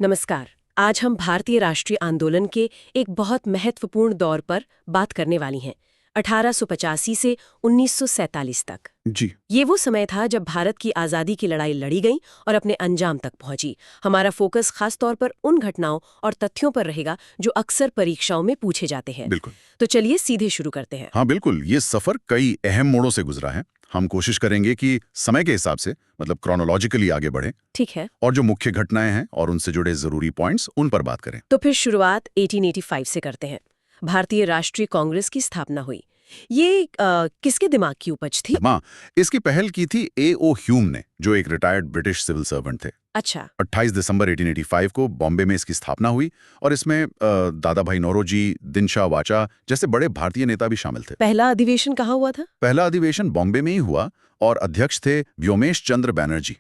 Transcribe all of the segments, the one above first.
नमस्कार। आज हम भारतीय राष्ट्रीय आंदोलन के एक बहुत महत्वपूर्ण दौर पर बात करने वाली हैं, 1885 से 1947 तक। जी। ये वो समय था जब भारत की आज़ादी की लड़ाई लड़ी गई और अपने अंजाम तक पहुंची। हमारा फोकस खास तौर पर उन घटनाओं और तथ्यों पर रहेगा जो अक्सर परीक्षाओं में पूछे जाते हैं। बिल्कुल। तो चलिए सीधे शुरू करते हैं। हाँ बिल्कुल, ये सफर कई अहम मोड़ों से गुजरा है। हम कोशिश करेंगे कि समय के हिसाब से मतलब क्रोनोलॉजिकली आगे बढ़ें ठीक है। और जो मुख्य घटनाएं हैं और उनसे जुड़े जरूरी पॉइंट्स उन पर बात करें। तो फिर शुरुआत 1885 से करते हैं। भारतीय राष्ट्रीय कांग्रेस की स्थापना हुई। ये किसके दिमाग की उपज थी? हाँ, इसकी पहल की थी A.O. ह्यूम ने, जो एक रिटायर्ड ब्रिटिश सिविल सर्वेंट थे। अच्छा। 28 दिसंबर 1885 को बॉम्बे में इसकी स्थापना हुई और इसमें दादा भाई नौरोजी, दिनशा वाचा जैसे बड़े भारतीय नेता भी शामिल थे। पहला अधिवेशन कहाँ हुआ था? पहला अधिवेशन बॉम्बे में ही हुआ और अध्यक्ष थे व्योमेश चंद्र बैनर्जी।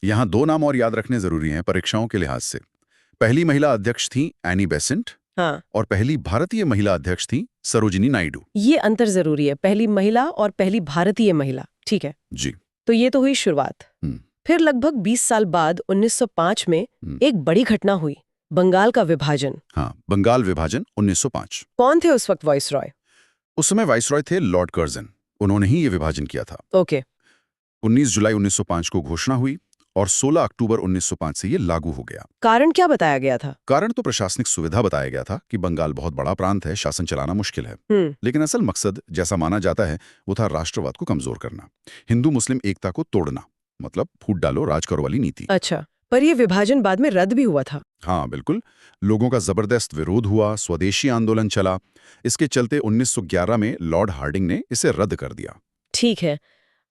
यहाँ दो नाम और याद रखने जरूरी हैं परीक्षाओं के लिहाज से। पहली महिला अध्यक्ष थी एनी बेसेंट। हाँ। और पहली भारतीय महिला अध्यक्ष थी सरोजिनी नायडू। ये अंतर जरूरी है, पहली महिला और पहली भारतीय महिला। ठीक है। जी। तो ये तो हुई शुरुआत। फिर लगभग 20 साल बाद 1905 में एक बड़ी घटना हुई, बंगाल का विभाजन। हाँ, बंगाल विभाजन 1905। कौन थे उस वक्त वाइसरॉय? उस समय वाइसरॉय थे लॉर्ड कर्जन। उन्होंने ही ये विभाजन किया था। ओके। 19 जुलाई 1905 को घोषणा हुई और 16 अक्टूबर 1905 से ये लागू हो गया। कारण क्या बताया गया था? कारण तो प्रशासनिक सुविधा बताया गया था कि बंगाल बहुत बड़ा प्रांत है, शासन चलाना मुश्किल है। लेकिन असल मकसद जैसा माना जाता है वो था राष्ट्रवाद को कमजोर करना, हिंदू मुस्लिम एकता को तोड़ना, मतलब फूट डालो राज करो वाली नीति। अच्छा, पर यह विभाजन बाद में रद्द भी हुआ था। हाँ बिल्कुल, लोगों का जबरदस्त विरोध हुआ, स्वदेशी आंदोलन चला। इसके चलते 1911 में लॉर्ड हार्डिंग ने इसे रद्द कर दिया। ठीक है।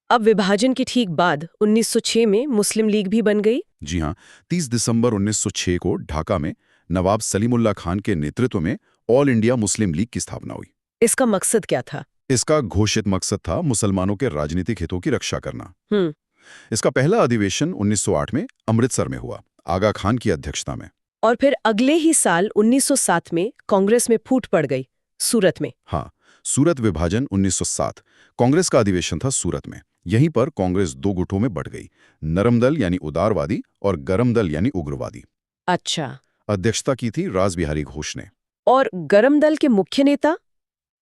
अब विभाजन के ठीक बाद 1906 में मुस्लिम लीग भी बन गई। जी हाँ, 30 दिसंबर 1906 को ढाका में नवाब सलीमुल्लाह खान के नेतृत्व में ऑल इंडिया मुस्लिम लीग की स्थापना हुई। इसका मकसद क्या था? इसका घोषित मकसद था मुसलमानों के राजनीतिक हितों की रक्षा करना। इसका पहला अधिवेशन 1908 में अमृतसर में हुआ, आगा खान की अध्यक्षता में। और फिर अगले ही साल 1907 में कांग्रेस में फूट पड़ गई, सूरत में। हाँ, सूरत विभाजन 1907। कांग्रेस का अधिवेशन था सूरत में। यहीं पर कांग्रेस दो गुटों में बढ़ गई, नरम दल यानी उदारवादी और गरम दल यानी उग्रवादी। अच्छा। अध्यक्षता की थी रासबिहारी घोष ने। और गरम दल के मुख्य नेता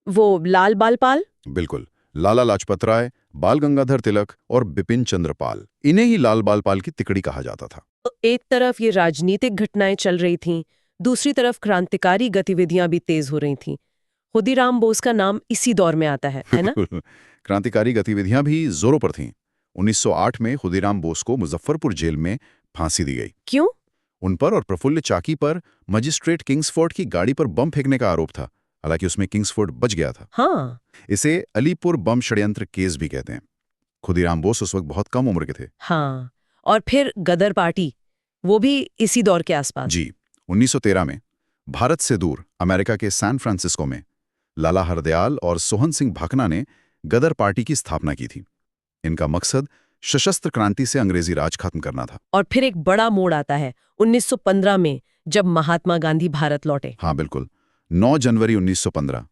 वो लाल बालपाल? बिल्कुल, लाला लाजपत राय, बाल गंगाधर तिलक और बिपिन चंद्र पाल। इन्हें ही लाल बालपाल की तिकड़ी कहा जाता था। एक तरफ ये राजनीतिक घटनाएं चल रही थीं, दूसरी तरफ क्रांतिकारी गतिविधियां भी तेज हो रही थीं। खुदीराम बोस का नाम इसी दौर में आता है ना? क्रांतिकारी गतिविधियां भी जोरों पर थीं। 1908 में खुदीराम बोस को मुजफ्फरपुर जेल में फांसी दी गई। क्यों? उन पर और प्रफुल्ल चाकी पर मजिस्ट्रेट किंग्सफोर्ड की गाड़ी पर बम फेंकने का आरोप था। हालांकि उसमें किंग्सफोर्ड बच गया था। हाँ। इसे अलीपुर बम षड्यंत्र केस भी कहते हैं। खुदीराम बोस उस वक्त बहुत कम उम्र के थे। हाँ। और फिर गदर पार्टी, वो भी इसी दौर के आसपास। जी। 1913 में भारत से दूर अमेरिका के सैन फ्रांसिस्को में लाला हरदयाल और सोहन सिंह भाकना ने गदर पार्टी की स्थापना की थी। इनका मकसद सशस्त्र क्रांति से अंग्रेजी राज खत्म करना था। और फिर एक बड़ा मोड़ आता है 1915 में, जब महात्मा गांधी भारत लौटे। हाँ बिल्कुल, 9 जनवरी 1915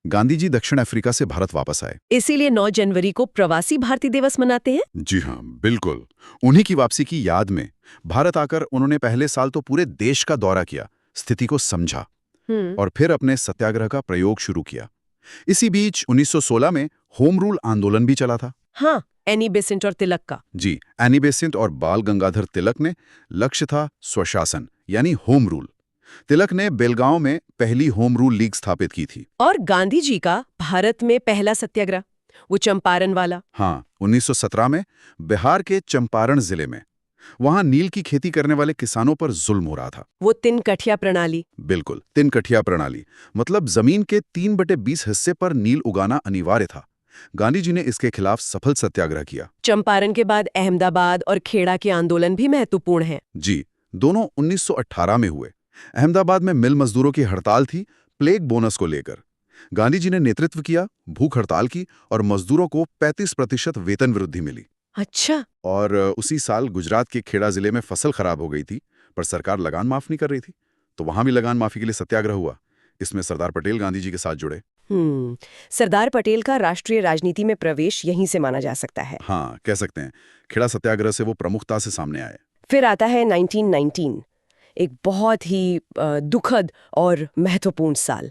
गांधी जी दक्षिण अफ्रीका से भारत वापस आए। इसीलिए 9 जनवरी को प्रवासी भारतीय दिवस मनाते हैं। जी हाँ बिल्कुल, उन्हीं की वापसी की याद में भारत आकर उन्होंने पहले साल तो पूरे देश का दौरा किया, स्थिति को समझा और फिर अपने सत्याग्रह का प्रयोग शुरू किया। इसी बीच 1916 में होम रूल आंदोलन भी चला था। हाँ, एनी बेसेंट और तिलक का। जी, एनी बेसेंट और बाल गंगाधर तिलक ने लक्ष्य था स्वशासन यानी होम रूल। तिलक ने बेलगांव में पहली होम रूल लीग स्थापित की थी। और गांधी जी का भारत में पहला सत्याग्रह, वो चंपारण वाला। हाँ, 1917 में बिहार के चंपारण जिले में। वहां नील की खेती करने वाले किसानों पर जुल्म हो रहा था। वो 3 कठिया प्रणाली। बिल्कुल, 3 कठिया प्रणाली, मतलब जमीन के 3/20 हिस्से पर नील उगाना अनिवार्य था। गांधी जी ने इसके खिलाफ सफल सत्याग्रह किया। चंपारण के बाद अहमदाबाद और खेड़ा के आंदोलन भी महत्वपूर्ण हैं। जी, दोनों 1918 में हुए। अहमदाबाद में मिल मजदूरों की हड़ताल थी प्लेग बोनस को लेकर। गांधी जी ने नेतृत्व किया, भूख हड़ताल की और मजदूरों को 35% वेतन वृद्धि मिली। अच्छा। और उसी साल गुजरात के खेड़ा जिले में फसल खराब हो गई थी, पर सरकार लगान माफ नहीं कर रही थी, तो वहां भी लगान माफी के लिए सत्याग्रह हुआ। इसमें सरदार पटेल गांधी जी के साथ जुड़े। सरदार पटेल का राष्ट्रीय राजनीति में प्रवेश यहीं से माना जा सकता है। हाँ, कह सकते हैं। खेड़ा सत्याग्रह से वो प्रमुखता से सामने आए। फिर आता है 1919। एक बहुत ही दुखद और महत्वपूर्ण साल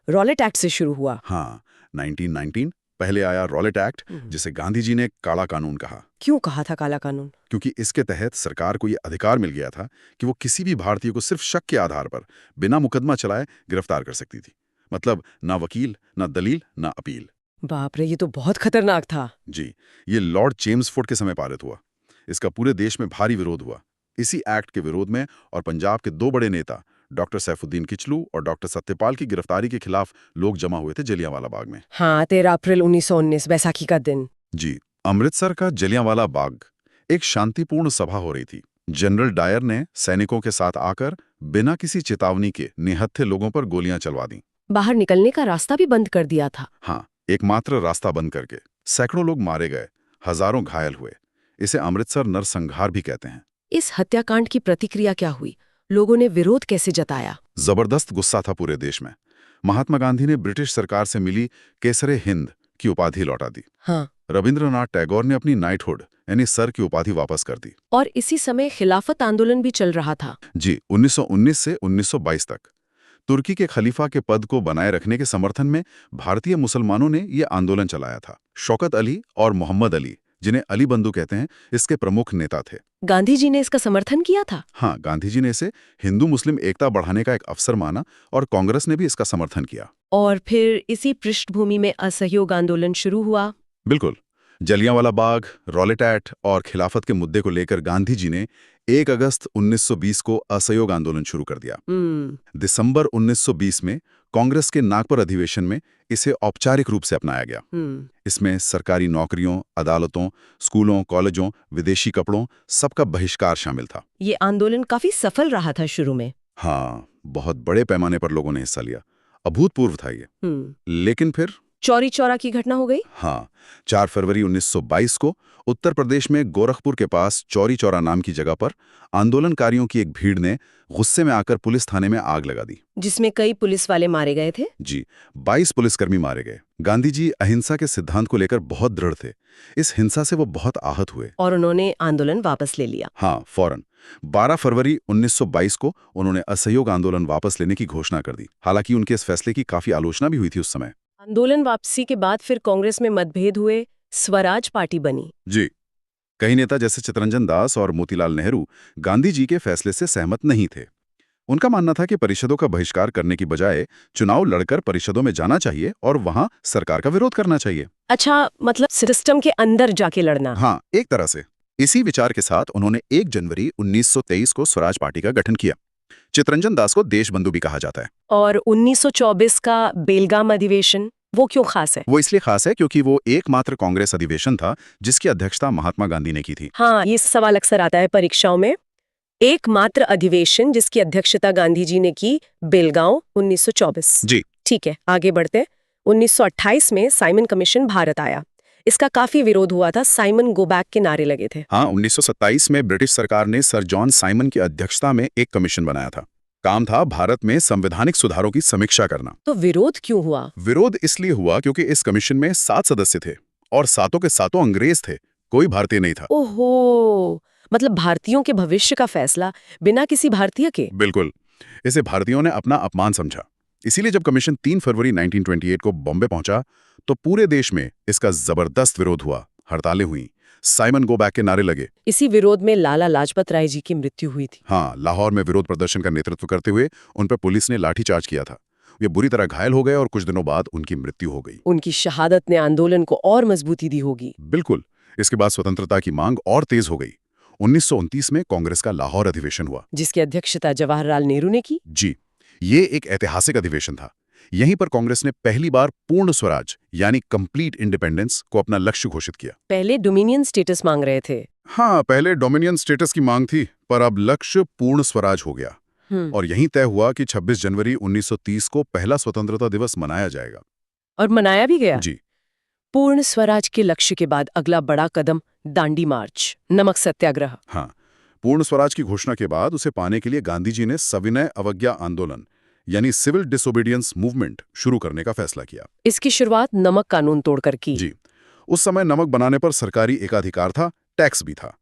रॉलेट एक्ट से शुरू हुआ। हाँ, 1919 पहले आया रॉलेट एक्ट, जिसे गांधी जी ने काला कानून कहा। क्यों कहा था काला कानून? क्योंकि इसके तहत सरकार को ये अधिकार मिल गया था कि वो किसी भी भारतीय को सिर्फ शक के आधार पर बिना मुकदमा चलाए गिरफ्तार कर सकती थी। मतलब ना वकील, ना दलील, ना अपील। बाप रे, ये तो बहुत खतरनाक था। जी, ये लॉर्ड चेम्सफोर्ड के समय पारित हुआ। इसका पूरे देश में भारी विरोध हुआ। इसी एक्ट के विरोध में और पंजाब के दो बड़े नेता डॉक्टर सैफुद्दीन किचलू और डॉक्टर सत्यपाल की गिरफ्तारी के खिलाफ लोग जमा हुए थे जलियांवाला बाग में। हाँ, 13 अप्रैल 1919 बैसाखी का दिन। जी, अमृतसर का जलियांवाला बाग एक शांतिपूर्ण सभा हो रही थी। जनरल डायर ने सैनिकों के साथ आकर बिना किसी चेतावनी के निहत्थे लोगों पर गोलियां चलवा दी। बाहर निकलने का रास्ता भी बंद कर दिया था। हाँ, एकमात्र रास्ता बंद करके सैकड़ों लोग मारे गए, हजारों घायल हुए। इसे अमृतसर नरसंहार भी कहते हैं। इस हत्याकांड की प्रतिक्रिया क्या हुई? लोगों ने विरोध कैसे जताया? जबरदस्त गुस्सा था पूरे देश में। महात्मा गांधी ने ब्रिटिश सरकार से मिली केसरे हिंद की उपाधि लौटा दी। हाँ, रविंद्रनाथ टैगोर ने अपनी नाइटहुड यानी सर की उपाधि वापस कर दी। और इसी समय खिलाफत आंदोलन भी चल रहा था। जी, 1919 से 1922 तक तुर्की के खलीफा के पद को बनाए रखने के समर्थन में भारतीय मुसलमानों ने ये आंदोलन चलाया था। शौकत अली और मोहम्मद अली, जिन्हें अली बंधु कहते हैं, इसके प्रमुख नेता थे। गांधी जी ने इसका समर्थन किया था? हाँ, गांधी जी ने इसे हिंदू मुस्लिम एकता बढ़ाने का एक अवसर माना और कांग्रेस ने भी इसका समर्थन किया। और फिर इसी पृष्ठभूमि में असहयोग आंदोलन शुरू हुआ। बिल्कुल। जलियांवाला बाग, रॉलेट एक्ट और खिलाफत के मुद्दे को लेकर गांधी जी ने 1 अगस्त 1920 को असहयोग आंदोलन शुरू कर दिया। दिसंबर 1920 में कांग्रेस के नागपुर अधिवेशन में इसे औपचारिक रूप से अपनाया गया। इसमें सरकारी नौकरियों, अदालतों, स्कूलों, कॉलेजों, विदेशी कपड़ों, सबका बहिष्कार शामिल था। ये आंदोलन काफी सफल रहा था शुरू में। हाँ, बहुत बड़े पैमाने पर लोगों ने हिस्सा लिया। अभूतपूर्व था ये। लेकिन फिर चौरी चौरा की घटना हो गई। हाँ, 4 फरवरी 1922 को उत्तर प्रदेश में गोरखपुर के पास चौरी चौरा नाम की जगह पर आंदोलनकारियों की एक भीड़ ने गुस्से में आकर पुलिस थाने में आग लगा दी, जिसमें कई पुलिस वाले मारे गए थे। जी, 22 पुलिसकर्मी मारे गए। गांधी जी अहिंसा के सिद्धांत को लेकर बहुत दृढ़ थे। इस हिंसा से वो बहुत आहत हुए और उन्होंने आंदोलन वापस ले लिया। हाँ, फौरन 12 फरवरी 1922 को उन्होंने असहयोग आंदोलन वापस लेने की घोषणा कर दी। हालांकि उनके इस फैसले की काफी आलोचना भी हुई थी उस समय। आंदोलन वापसी के बाद फिर कांग्रेस में मतभेद हुए, स्वराज पार्टी बनी। जी, कई नेता जैसे चित्तरंजन दास और मोतीलाल नेहरू गांधी जी के फैसले से सहमत नहीं थे। उनका मानना था कि परिषदों का बहिष्कार करने की बजाय चुनाव लड़कर परिषदों में जाना चाहिए और वहां सरकार का विरोध करना चाहिए। अच्छा, मतलब सिस्टम के अंदर जाके लड़ना। हाँ, एक तरह से। इसी विचार के साथ उन्होंने 1 जनवरी 1923 को स्वराज पार्टी का गठन किया। चित्तरंजन दास को देशबंधु भी कहा जाता है। और 1924 का बेलगाम अधिवेशन, वो क्यों खास है? वो इसलिए खास है क्योंकि वो एकमात्र कांग्रेस अधिवेशन था जिसकी अध्यक्षता महात्मा गांधी ने की थी। हाँ, ये सवाल अक्सर आता है परीक्षाओं में। एकमात्र अधिवेशन जिसकी अध्यक्षता गांधी जी ने की, बेलगांव 1924। जी, ठीक है, आगे बढ़ते। 1928 में साइमन कमीशन भारत आया। इसका काफी विरोध हुआ था, साइमन गो बैक के नारे लगे थे। हाँ, 1927 में ब्रिटिश सरकार ने सर जॉन साइमन की अध्यक्षता में एक कमीशन बनाया था। काम था भारत में संवैधानिक सुधारों की समीक्षा करना। तो विरोध क्यों हुआ? विरोध इसलिए हुआ क्योंकि इस कमीशन में 7 सदस्य थे और सातों के सातों अंग्रेज थे, कोई भारतीय नहीं था। ओहो, मतलब भारतीयों के भविष्य का फैसला बिना किसी भारतीय के। बिल्कुल, इसे भारतीयों ने अपना अपमान समझा। इसीलिए जब कमीशन 3 फरवरी 1928 को बॉम्बे पहुंचा तो पूरे देश में इसका जबरदस्त विरोध हुआ। हड़तालें हुई, साइमन गो बैक के नारे लगे। इसी विरोध में लाला लाजपत राय जी की मृत्यु हुई थी। हाँ, लाहौर में विरोध प्रदर्शन का नेतृत्व करते हुए उन पर पुलिस ने लाठीचार्ज किया था। वे बुरी तरह घायल हो गए और कुछ दिनों बाद उनकी मृत्यु हो गई। उनकी शहादत ने आंदोलन को और मजबूती दी होगी। बिल्कुल, इसके बाद स्वतंत्रता की मांग और तेज हो गई। 1929 में कांग्रेस का लाहौर अधिवेशन हुआ, जिसकी अध्यक्षता जवाहरलाल नेहरू ने की। जी, ये एक ऐतिहासिक अधिवेशन था। यहीं पर कांग्रेस ने पहली बार पूर्ण स्वराज यानी कंप्लीट इंडिपेंडेंस को अपना लक्ष्य घोषित किया। पहले डोमिनियन स्टेटस मांग रहे थे। हाँ, पहले डोमिनियन स्टेटस की मांग थी, पर अब लक्ष्य पूर्ण स्वराज हो गया। और यहीं तय हुआ कि 26 जनवरी 1930 को पहला स्वतंत्रता दिवस मनाया जाएगा। और मनाया भी गया। जी, पूर्ण स्वराज के लक्ष्य के बाद अगला बड़ा कदम दांडी मार्च, नमक सत्याग्रह। हाँ, पूर्ण स्वराज की घोषणा के बाद उसे पाने के लिए गांधी जी ने सविनय अवज्ञा आंदोलन यानी सिविल डिसोबीडियंस मूवमेंट शुरू करने का फैसला किया। इसकी शुरुआत नमक कानून तोड़कर की। जी, उस समय नमक बनाने पर सरकारी एकाधिकार था, टैक्स भी था।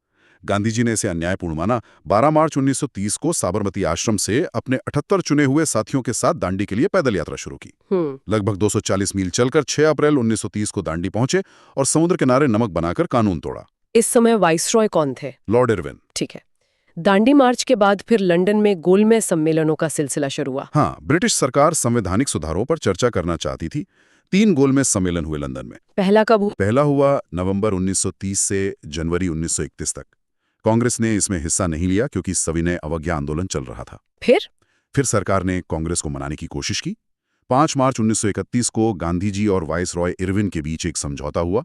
गांधी जी ने इसे अन्यायपूर्ण माना। 12 मार्च 1930 को साबरमती आश्रम से अपने 78 चुने हुए साथियों के साथ दांडी के लिए पैदल यात्रा शुरू की। लगभग 240 मील चलकर 6 अप्रैल 1930 को दांडी पहुंचे और समुद्र किनारे नमक बनाकर कानून तोड़ा। इस समय वाइसरॉय कौन थे? Lord Irwin. ठीक है। दांडी मार्च के बाद फिर लंदन में गोलमेज सम्मेलनों का सिलसिला शुरू हुआ। हाँ, ब्रिटिश सरकार संवैधानिक सुधारों पर चर्चा करना चाहती थी। 3 गोलमेज सम्मेलन हुए लंदन में। पहला कब हुआ? पहला हुआ नवंबर 1930 से जनवरी 1931 तक। कांग्रेस ने इसमें हिस्सा नहीं लिया क्योंकि सविनय अवज्ञा आंदोलन चल रहा था। फिर सरकार ने कांग्रेस को मनाने की कोशिश की। 5 मार्च 1931 को गांधी जी और वाइसरॉय इरविन के बीच एक समझौता हुआ,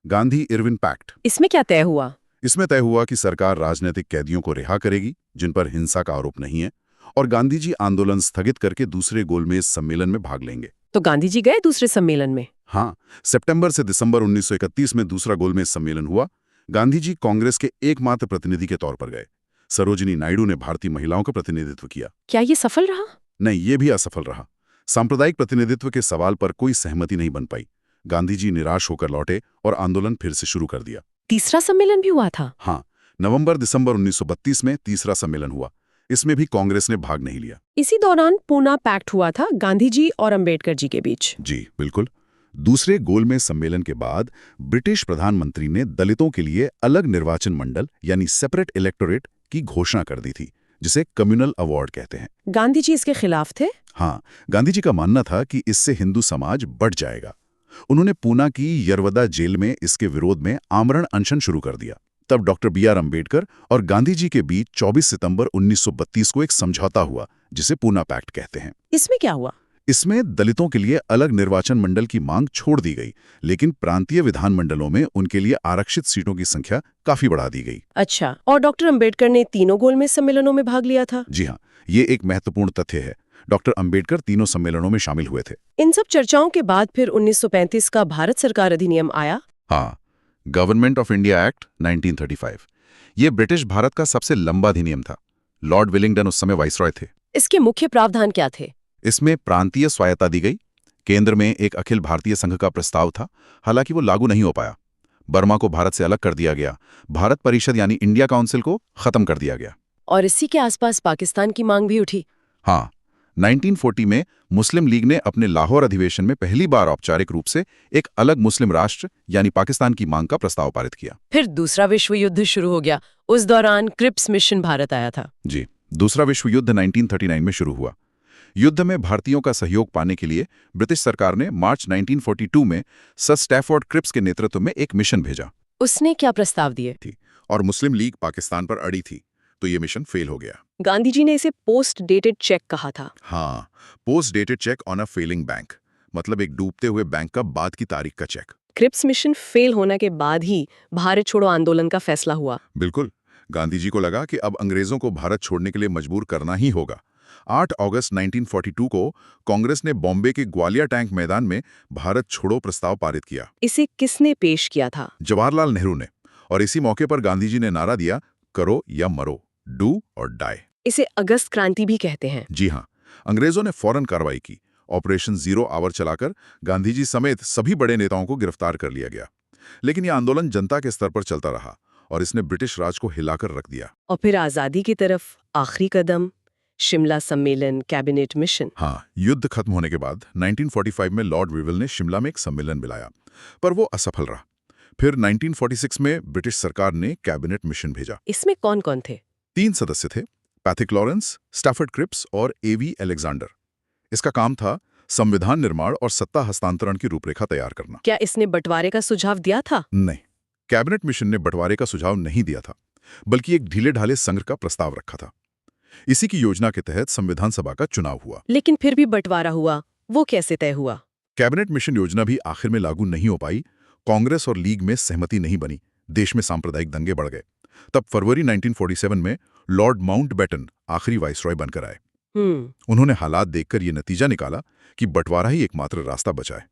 गांधी इरविन पैक्ट। इसमें क्या तय हुआ? इसमें तय हुआ कि सरकार राजनीतिक कैदियों को रिहा करेगी जिन पर हिंसा का आरोप नहीं है, और गांधी जी आंदोलन स्थगित करके दूसरे गोलमेज सम्मेलन में भाग लेंगे। तो गांधी जी गए दूसरे सम्मेलन में? हाँ, सितंबर से दिसंबर 1931 में दूसरा गोलमेज सम्मेलन हुआ। गांधी जी कांग्रेस के एकमात्र प्रतिनिधि के तौर पर गए। सरोजिनी नायडू ने भारतीय महिलाओं का प्रतिनिधित्व किया। क्या ये सफल रहा? नहीं, ये भी असफल रहा। सांप्रदायिक प्रतिनिधित्व के सवाल पर कोई सहमति नहीं बन पाई। गांधी जी निराश होकर लौटे और आंदोलन फिर से शुरू कर दिया। तीसरा सम्मेलन भी हुआ था? हाँ, नवंबर-दिसंबर 1932 में तीसरा सम्मेलन हुआ। इसमें भी कांग्रेस ने भाग नहीं लिया। इसी दौरान पूना पैक्ट हुआ था गांधी जी और अंबेडकर जी के बीच। जी बिल्कुल। दूसरे गोलमेज सम्मेलन के बाद ब्रिटिश प्रधानमंत्री ने दलितों के लिए अलग निर्वाचन मंडल यानी सेपरेट इलेक्टोरेट की घोषणा कर दी थी, जिसे कम्युनल अवार्ड कहते हैं। गांधी जी इसके खिलाफ थे? हाँ, गांधी जी का मानना था कि इससे हिंदू समाज बढ़ जाएगा। उन्होंने पूना की यरवदा जेल में इसके विरोध में आमरण अनशन शुरू कर दिया। तब डॉक्टर B.R. अम्बेडकर और गांधी जी के बीच 24 सितंबर 1932 को एक समझौता हुआ, जिसे पूना पैक्ट कहते हैं। इसमें क्या हुआ? इसमें दलितों के लिए अलग निर्वाचन मंडल की मांग छोड़ दी गई, लेकिन प्रांतीय विधानमंडलों में उनके लिए आरक्षित सीटों की संख्या काफी बढ़ा दी गई। अच्छा, और डॉक्टर अंबेडकर ने तीनों गोलमेज सम्मेलनों में भाग लिया था? जी हाँ, ये एक महत्वपूर्ण तथ्य है। डॉक्टर अंबेडकर तीनों सम्मेलनों में शामिल हुए थे। इन सब चर्चाओं के बाद फिर 1935 का भारत सरकार अधिनियम आया। हाँ, गवर्नमेंट ऑफ इंडिया एक्ट 1935। ये ब्रिटिश भारत का सबसे लंबा अधिनियम था। लॉर्ड विलिंगडन उस समय वाइसरॉय थे। इसके मुख्य प्रावधान क्या थे? इसमें प्रांतीय स्वायत्ता दी गई। केंद्र में एक अखिल भारतीय संघ का प्रस्ताव था, हालांकि वो लागू नहीं हो पाया। बर्मा को भारत से अलग कर दिया गया। भारत परिषद यानी इंडिया काउंसिल को खत्म कर दिया गया। और इसी के आसपास पाकिस्तान की मांग भी उठी। हाँ, 1940 में मुस्लिम लीग ने अपने लाहौर अधिवेशन में पहली बार औपचारिक रूप से एक अलग मुस्लिम राष्ट्र यानी पाकिस्तान की मांग का प्रस्ताव पारित किया। फिर दूसरा विश्व युद्ध शुरू हो गया। उस दौरान क्रिप्स मिशन भारत आया था। जी, दूसरा विश्व युद्ध 1939 में शुरू हुआ। युद्ध में भारतीयों का सहयोग पाने के लिए ब्रिटिश सरकार ने मार्च 1942 में सर स्टैफोर्ड क्रिप्स के नेतृत्व में एक मिशन भेजा। उसने क्या प्रस्ताव दिए? और मुस्लिम लीग पाकिस्तान पर अड़ी थी, तो ये मिशन फेल हो गया। गांधी जी ने इसे पोस्ट डेटेड चेक कहा था। हाँ, post dated cheque on a failing bank, मतलब एक डूबते हुए बैंक का बाद की तारीख का चेक। क्रिप्स मिशन फेल होने के बाद ही भारत छोड़ो आंदोलन का फैसला हुआ। बिल्कुल, गांधी जी को लगा कि अब अंग्रेजों को भारत छोड़ने के लिए मजबूर करना ही होगा। 8 अगस्त 1942 को कांग्रेस ने बॉम्बे के ग्वालियर टैंक मैदान में भारत छोड़ो प्रस्ताव पारित किया। इसे किसने पेश किया था? जवाहरलाल नेहरू ने। और इसी मौके पर गांधी जी ने नारा दिया, करो या मरो, डू और डाई। इसे अगस्त क्रांति भी कहते हैं। जी हाँ, अंग्रेजों ने फौरन कार्रवाई की। ऑपरेशन 0 आवर चलाकर गांधी जी समेत सभी बड़े नेताओं को गिरफ्तार कर लिया गया। लेकिन यह आंदोलन जनता के स्तर पर चलता रहा और इसने ब्रिटिश राज को हिलाकर रख दिया। और फिर आजादी की तरफ आखिरी कदम, शिमला सम्मेलन, कैबिनेट मिशन। हाँ, युद्ध खत्म होने के बाद 1945 में लॉर्ड विविल ने शिमला में एक सम्मेलन बुलाया, पर वो असफल रहा। फिर 1946 में ब्रिटिश सरकार ने कैबिनेट मिशन भेजा। इसमें कौन कौन थे? 3 सदस्य थे, पैथिक लॉरेंस, स्टैफर्ड क्रिप्स और A.V. अलेक्जेंडर। इसका काम था संविधान निर्माण और सत्ता हस्तांतरण की रूपरेखा तैयार करना। क्या इसने बंटवारे का सुझाव दिया था? नहीं, कैबिनेट मिशन ने बंटवारे का सुझाव नहीं दिया था, बल्कि एक ढीले ढाले संघ का प्रस्ताव रखा था। इसी की योजना के तहत संविधान सभा का चुनाव हुआ। लेकिन फिर भी बंटवारा हुआ, वो कैसे तय हुआ? कैबिनेट मिशन योजना भी आखिर में लागू नहीं हो पाई। कांग्रेस और लीग में सहमति नहीं बनी। देश में सांप्रदायिक दंगे बढ़ गए। तब फरवरी 1947 में लॉर्ड माउंटबेटन आखिरी वाइसरॉय बनकर आए। उन्होंने हालात देखकर ये नतीजा निकाला कि बंटवारा ही एकमात्र रास्ता बचा है।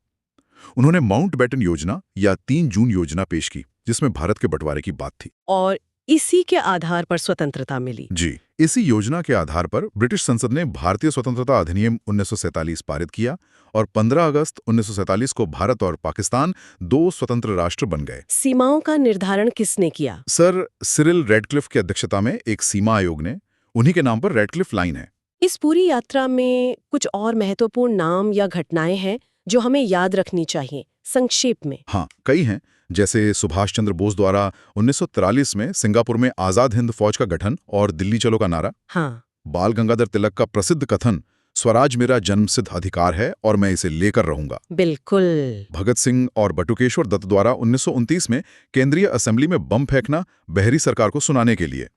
उन्होंने माउंटबेटन योजना या 3 जून योजना पेश की, जिसमें भारत के बंटवारे की बात थी। और इसी के आधार पर स्वतंत्रता मिली। जी, इसी योजना के आधार पर ब्रिटिश संसद ने भारतीय स्वतंत्रता अधिनियम 1947 पारित किया और 15 अगस्त 1947 को भारत और पाकिस्तान 2 स्वतंत्र राष्ट्र बन गए। सीमाओं का निर्धारण किसने किया? सर सिरिल रेडक्लिफ की अध्यक्षता में एक सीमा आयोग ने, उन्हीं के नाम पर रेडक्लिफ लाइन है। इस पूरी यात्रा में कुछ और महत्वपूर्ण नाम या घटनाएं हैं जो हमें याद रखनी चाहिए, संक्षेप में? हाँ, कई हैं। जैसे सुभाष चंद्र बोस द्वारा 1943 में सिंगापुर में आजाद हिंद फौज का गठन और दिल्ली चलो का नारा। हाँ। बाल गंगाधर तिलक का प्रसिद्ध कथन, स्वराज मेरा जन्मसिद्ध अधिकार है और मैं इसे लेकर रहूंगा। बिल्कुल। भगत सिंह और बटुकेश्वर दत्त द्वारा 1929 में केंद्रीय असेंबली में बम फेंकना बहरी सरकार को सुनाने के लिए।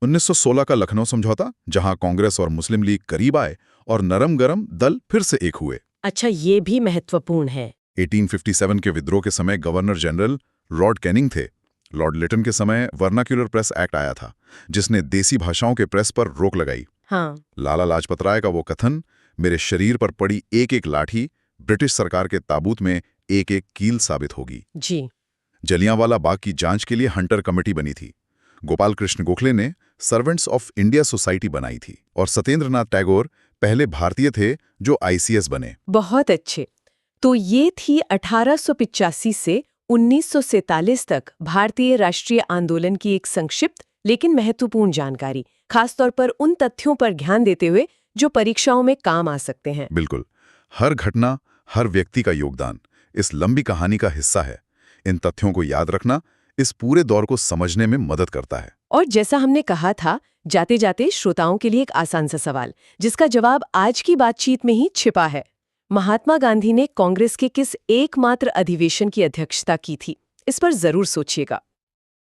1916 का लखनऊ समझौता, जहां कांग्रेस और मुस्लिम लीग करीब आए और नरम गरम दल फिर से एक हुए। अच्छा, ये भी महत्वपूर्ण है। 1857 के विद्रोह के समय गवर्नर जनरल लॉर्ड कैनिंग थे। लॉर्ड लिटन के समय वर्नाक्युलर प्रेस एक्ट आया था, जिसने देसी भाषाओं के प्रेस पर रोक लगाई। हाँ। लाला लाजपत राय का वो कथन, मेरे शरीर पर पड़ी एक एक लाठी ब्रिटिश सरकार के ताबूत में एक एक कील साबित होगी। जी। जलियांवाला बाग की जांच के लिए हंटर कमेटी बनी थी। गोपाल कृष्ण गोखले ने सर्वेंट्स ऑफ इंडिया सोसाइटी बनाई थी और सत्येंद्रनाथ टैगोर पहले भारतीय थे जो ICS बने। बहुत अच्छे। तो ये थी 1885 से 1947 तक भारतीय राष्ट्रीय आंदोलन की एक संक्षिप्त लेकिन महत्वपूर्ण जानकारी, खासतौर पर उन तथ्यों पर ध्यान देते हुए जो परीक्षाओं में काम आ सकते हैं। बिल्कुल, हर घटना, हर व्यक्ति का योगदान इस लंबी कहानी का हिस्सा है। इन तथ्यों को याद रखना इस पूरे दौर को समझने में मदद करता है। और जैसा हमने कहा था, जाते जाते श्रोताओं के लिए एक आसान सा सवाल, जिसका जवाब आज की बातचीत में ही छिपा है। महात्मा गांधी ने कांग्रेस के किस एकमात्र अधिवेशन की अध्यक्षता की थी? इस पर जरूर सोचिएगा।